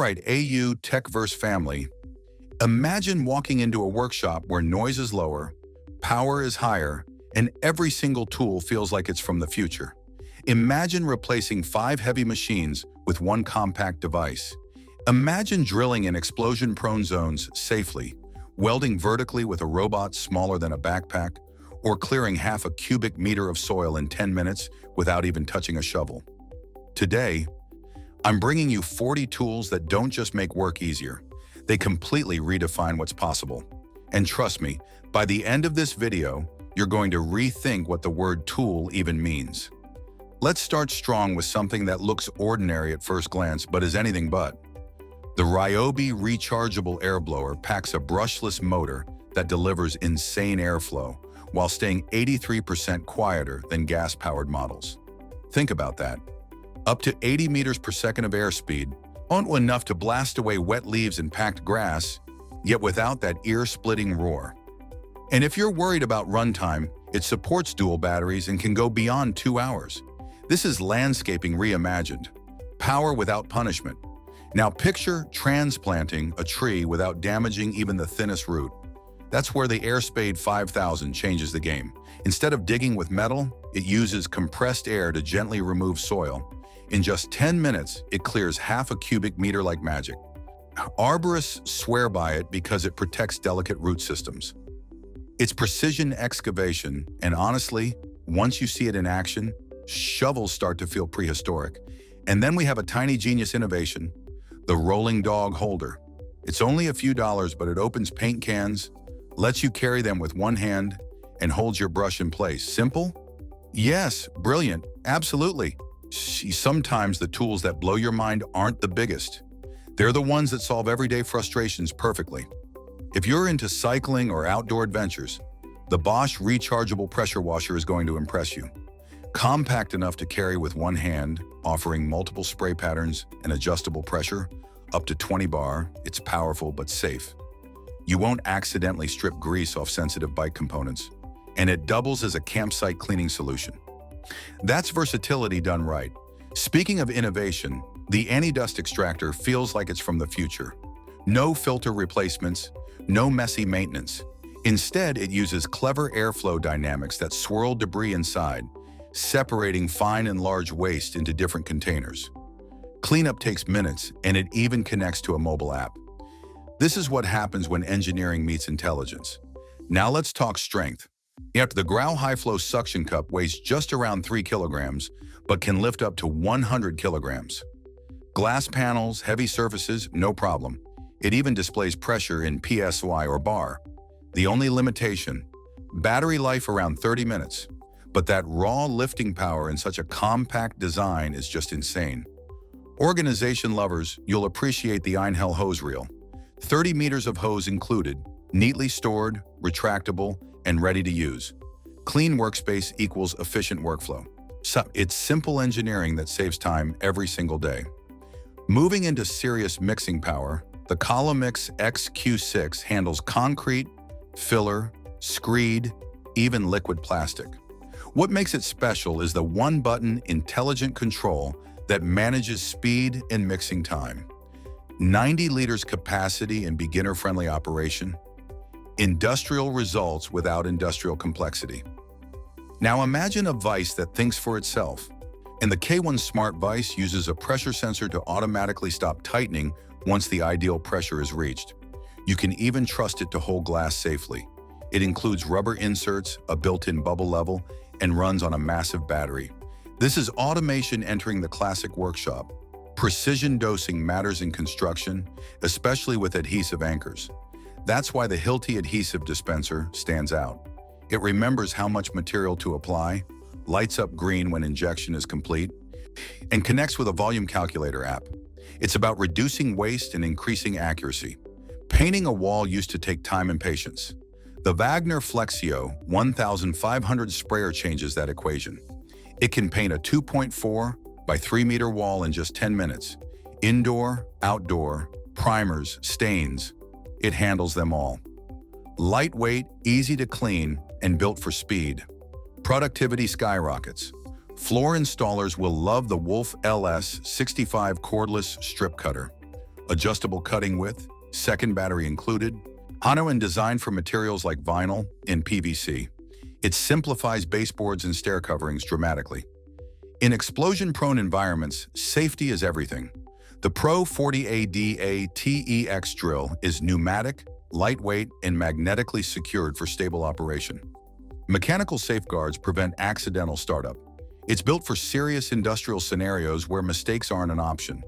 Alright, AU Techverse family. Imagine walking into a workshop where noise is lower, power is higher, and every single tool feels like it's from the future. Imagine replacing 5 heavy machines with one compact device. Imagine drilling in explosion-prone zones safely, welding vertically with a robot smaller than a backpack, or clearing half a cubic meter of soil in 10 minutes without even touching a shovel. Today, I'm bringing you 40 tools that don't just make work easier. They completely redefine what's possible. And trust me, by the end of this video, you're going to rethink what the word tool even means. Let's start strong with something that looks ordinary at first glance but is anything but. The Ryobi Rechargeable air blower packs a brushless motor that delivers insane airflow while staying 83% quieter than gas-powered models. Think about that. Up to 80 meters per second of airspeed, enough to blast away wet leaves and packed grass, yet without that ear-splitting roar. And if you're worried about runtime, it supports dual batteries and can go beyond 2 hours. This is landscaping reimagined. Power without punishment. Now picture transplanting a tree without damaging even the thinnest root. That's where the AirSpade 5000 changes the game. Instead of digging with metal, it uses compressed air to gently remove soil. In just 10 minutes, it clears half a cubic meter like magic. Arborists swear by it because it protects delicate root systems. It's precision excavation, and honestly, once you see it in action, shovels start to feel prehistoric. And then we have a tiny genius innovation, the rolling dog holder. It's only a few dollars, but it opens paint cans, lets you carry them with one hand, and holds your brush in place. Simple? Yes, brilliant, absolutely. Sometimes the tools that blow your mind aren't the biggest. They're the ones that solve everyday frustrations perfectly. If you're into cycling or outdoor adventures, the Bosch Rechargeable Pressure Washer is going to impress you. Compact enough to carry with one hand, offering multiple spray patterns and adjustable pressure, up to 20 bar, it's powerful but safe. You won't accidentally strip grease off sensitive bike components, and it doubles as a campsite cleaning solution. That's versatility done right. Speaking of innovation, the AnyDust Extractor feels like it's from the future. No filter replacements, no messy maintenance. Instead, it uses clever airflow dynamics that swirl debris inside, separating fine and large waste into different containers. Cleanup takes minutes, and it even connects to a mobile app. This is what happens when engineering meets intelligence. Now let's talk strength. The Grao high-flow suction cup weighs just around 3 kilograms, but can lift up to 100 kilograms. Glass panels, heavy surfaces, no problem. It even displays pressure in PSY or bar. The only limitation, battery life around 30 minutes. But that raw lifting power in such a compact design is just insane. Organization lovers, you'll appreciate the Einhell hose reel. 30 meters of hose included, neatly stored, retractable, and ready to use. Clean workspace equals efficient workflow. So it's simple engineering that saves time every single day. Moving into serious mixing power, the Collomix XQ6 handles concrete, filler, screed, even liquid plastic. What makes it special is the one-button intelligent control that manages speed and mixing time. 90 liters capacity and beginner-friendly operation. Industrial results without industrial complexity. Now imagine a vise that thinks for itself. And the K1 Smart Vise uses a pressure sensor to automatically stop tightening once the ideal pressure is reached. You can even trust it to hold glass safely. It includes rubber inserts, a built-in bubble level, and runs on a massive battery. This is automation entering the classic workshop. Precision dosing matters in construction, especially with adhesive anchors. That's why the Hilti Adhesive Dispenser stands out. It remembers how much material to apply, lights up green when injection is complete, and connects with a volume calculator app. It's about reducing waste and increasing accuracy. Painting a wall used to take time and patience. The Wagner Flexio 1500 sprayer changes that equation. It can paint a 2.4 by 3 meter wall in just 10 minutes. Indoor, outdoor, primers, stains. It handles them all. Lightweight, easy to clean, and built for speed. Productivity skyrockets. Floor installers will love the Wolf LS 65 cordless strip cutter. adjustable cutting width, second battery included, Hano and designed for materials like vinyl and PVC. It simplifies baseboards and stair coverings dramatically. In explosion-prone environments, safety is everything. The Pro 40 AD ATEX Drill is pneumatic, lightweight, and magnetically secured for stable operation. Mechanical safeguards prevent accidental startup. It's built for serious industrial scenarios where mistakes aren't an option.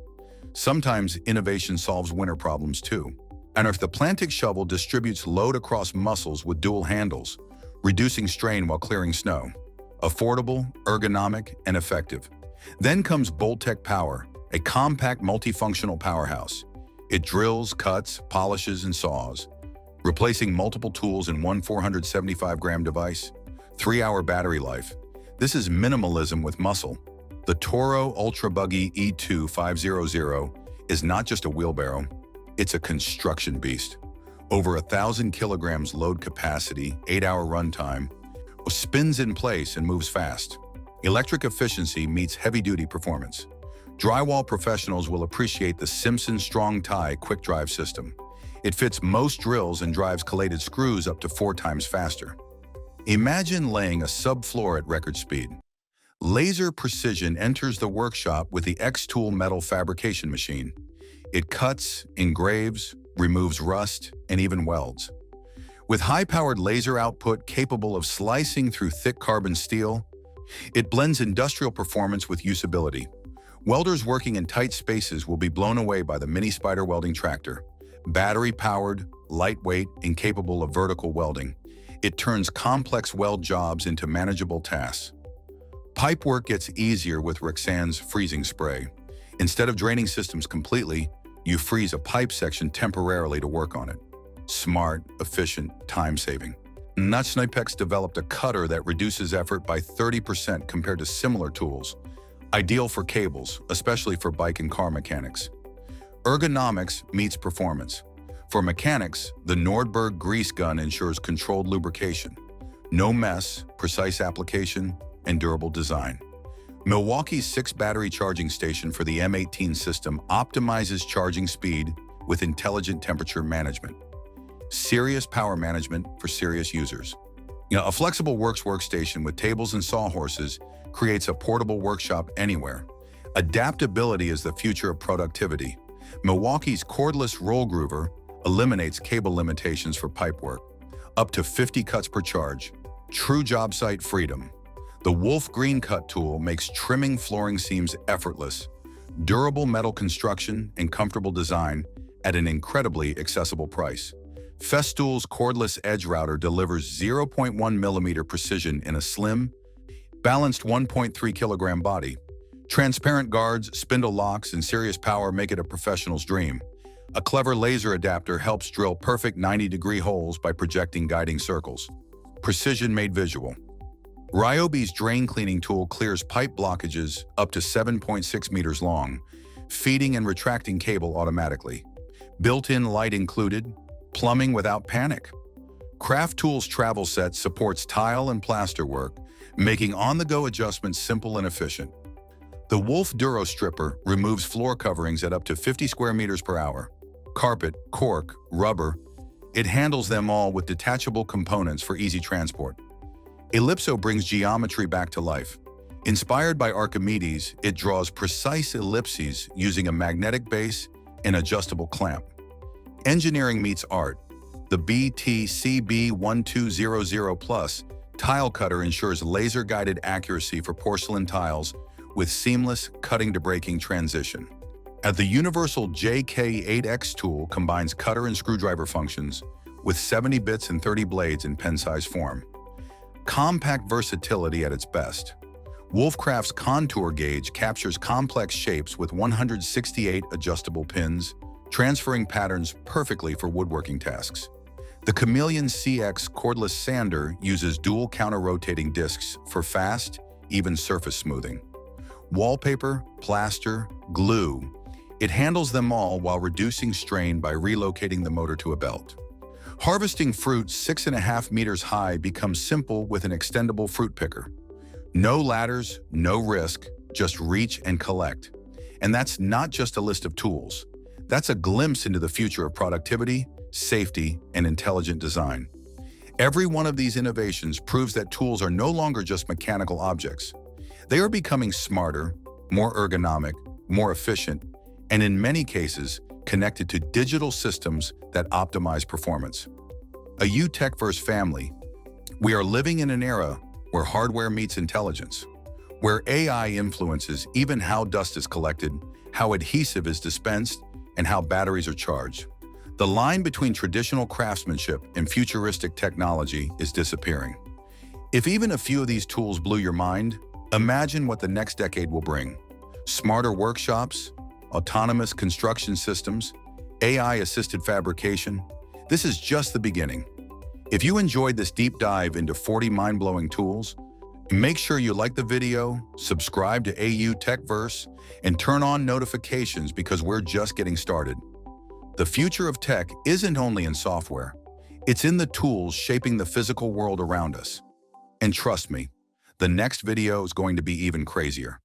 Sometimes innovation solves winter problems too. And if the Plantic shovel distributes load across muscles with dual handles, reducing strain while clearing snow. Affordable, ergonomic, and effective. Then comes Bolttech Power, a compact multifunctional powerhouse. It drills, cuts, polishes, and saws, replacing multiple tools in one 475-gram device. 3-hour battery life. This is minimalism with muscle. The Toro Ultra Buggy E2500 is not just a wheelbarrow, it's a construction beast. Over 1,000 kilograms load capacity, 8-hour runtime, spins in place and moves fast. Electric efficiency meets heavy-duty performance. Drywall professionals will appreciate the Simpson Strong Tie quick drive system. It fits most drills and drives collated screws up to 4 times faster. Imagine laying a subfloor at record speed. Laser precision enters the workshop with the Xtool metal fabrication machine. It cuts, engraves, removes rust, and even welds. With high-powered laser output capable of slicing through thick carbon steel, it blends industrial performance with usability. Welders working in tight spaces will be blown away by the mini spider welding tractor. Battery-powered, lightweight, and capable of vertical welding, it turns complex weld jobs into manageable tasks. Pipework gets easier with Rexand's freezing spray. Instead of draining systems completely, you freeze a pipe section temporarily to work on it. Smart, efficient, time-saving. Knipex developed a cutter that reduces effort by 30% compared to similar tools. Ideal for cables, especially for bike and car mechanics. Ergonomics meets performance. For mechanics, the Nordberg Grease Gun ensures controlled lubrication. No mess, precise application, and durable design. Milwaukee's 6-battery charging station for the M18 system optimizes charging speed with intelligent temperature management. Serious power management for serious users. A flexible workstation with tables and sawhorses creates a portable workshop anywhere. Adaptability is the future of productivity. Milwaukee's cordless roll groover eliminates cable limitations for pipework. Up to 50 cuts per charge. True job site freedom. The Wolf Green Cut tool makes trimming flooring seams effortless. Durable metal construction and comfortable design at an incredibly accessible price. Festool's cordless edge router delivers 0.1 millimeter precision in a slim, balanced 1.3 kilogram body. Transparent guards, spindle locks, and serious power make it a professional's dream. A clever laser adapter helps drill perfect 90-degree holes by projecting guiding circles. Precision made visual. Ryobi's drain cleaning tool clears pipe blockages up to 7.6 meters long, feeding and retracting cable automatically. Built-in light included, plumbing without panic. Craft Tools travel set supports tile and plaster work, making on-the-go adjustments simple and efficient. The Wolf Duro stripper removes floor coverings at up to 50 square meters per hour. Carpet, cork, rubber, it handles them all with detachable components for easy transport. Ellipso brings geometry back to life. Inspired by Archimedes, it draws precise ellipses using a magnetic base and adjustable clamp. Engineering meets art. The BTCB1200 Plus tile cutter ensures laser-guided accuracy for porcelain tiles with seamless cutting-to-breaking transition. The universal JK8X tool combines cutter and screwdriver functions with 70 bits and 30 blades in pen-size form. Compact versatility at its best. Wolfcraft's contour gauge captures complex shapes with 168 adjustable pins, transferring patterns perfectly for woodworking tasks. The Chameleon CX cordless sander uses dual counter-rotating discs for fast, even surface smoothing. Wallpaper, plaster, glue. It handles them all while reducing strain by relocating the motor to a belt. Harvesting fruit 6.5 meters high becomes simple with an extendable fruit picker. No ladders, no risk, just reach and collect. And that's not just a list of tools. That's a glimpse into the future of productivity, safety, and intelligent design. Every one of these innovations proves that tools are no longer just mechanical objects. They are becoming smarter, more ergonomic, more efficient, and in many cases, connected to digital systems that optimize performance. A U-Techverse family, we are living in an era where hardware meets intelligence, where AI influences even how dust is collected, how adhesive is dispensed, and how batteries are charged. The line between traditional craftsmanship and futuristic technology is disappearing. If even a few of these tools blew your mind, imagine what the next decade will bring. Smarter workshops, autonomous construction systems, AI-assisted fabrication. This is just the beginning. If you enjoyed this deep dive into 40 mind-blowing tools, make sure you like the video, subscribe to AU Techverse, and turn on notifications because we're just getting started. The future of tech isn't only in software, it's in the tools shaping the physical world around us. And trust me, the next video is going to be even crazier.